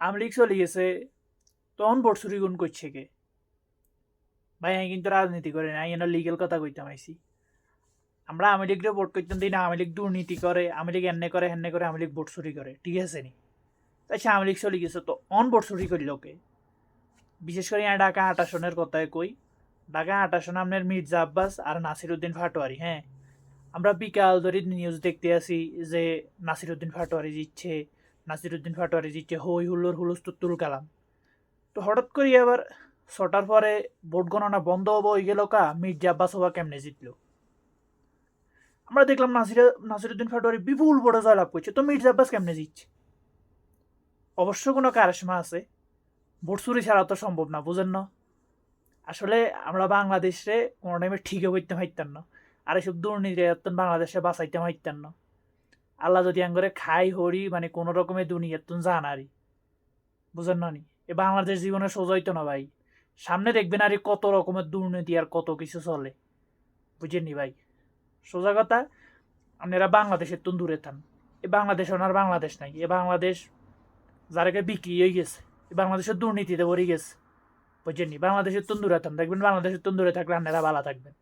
আমলিগ চলে গেছে, তখন ভোট চুরি গুণ করছে কে? ভাই আমি কিন্তু রাজনীতি করি না, আমি লিগেল কথা কইতাম আইছি। আমরা আওয়ামী লীগরে ভোট করতাম দিই না, আওয়ামী লীগ দুর্নীতি করে, আওয়ামী লীগ এনে করে হেনে করে, আওয়ামী লীগ ভোট চুরি করে, ঠিক আছে নি? তাই সে আওয়ামী লীগ চলে গেছে, তো অন ভোট চুরি করি লোকে। বিশেষ করে ঢাকা ৮ আসনের কথায় কই, ঢাকা ৮ আসনে আপনার মির্জা আব্বাস আর নাসিরউদ্দিন পাটোয়ারি। হ্যাঁ, আমরা বিকাল ধরে নিউজ দেখতে আসি যে নাসিরউদ্দিন পাটোয়ারি জিতছে, নাসিরউদ্দিন পাটোয়ারি জিতছে, হই হুল্লোর হুলস্থুল কালাম। তো হঠাৎ করে আবার ৬টার পরে ভোট গণনা বন্ধ হবো হয়ে গেল কা, মির্জা আব্বাস হওয়া কেমনে জিতলো? আমরা দেখলাম নাসিরুদ্দিন পাটোয়ারি বিপুল ভোটে জয়লাভ করছে, তো মির্জা আব্বাস কেমনে জিতছে? অবশ্য কোনো কারিশমা আছে, ভোট চুরি ছাড়া তো সম্ভব না, বুঝেন না? আসলে আমরা বাংলাদেশে কোনো টাইমে ঠিকই করতে পারতাম না, আর এসব দুর্নীতি বাংলাদেশে বাঁচাইতে পারতাম না। আল্লাহ যদি আঙ্গরে খাই হরি মানে কোনো রকমের দুনিয়ার তুন জানারি, বুঝেন না নি? এ বাংলাদেশ জীবনে সোজাইতো না ভাই। সামনে দেখবেন আর কত রকমের দুর্নীতি আর কত কিছু চলে, বুঝেননি ভাই? সোজা কথা, আপনারা বাংলাদেশের তুন দূরে থান। এ বাংলাদেশ ওনার বাংলাদেশ নাই, এ বাংলাদেশ যারাকে বিক্রি হয়ে গেছে, এ বাংলাদেশের দুর্নীতিতে ভরে গেছে, বুঝছেন? বাংলাদেশের তুন দূরে থান, দেখবেন বাংলাদেশের তুন দূরে থাকলে আপনারা ভালো থাকবেন।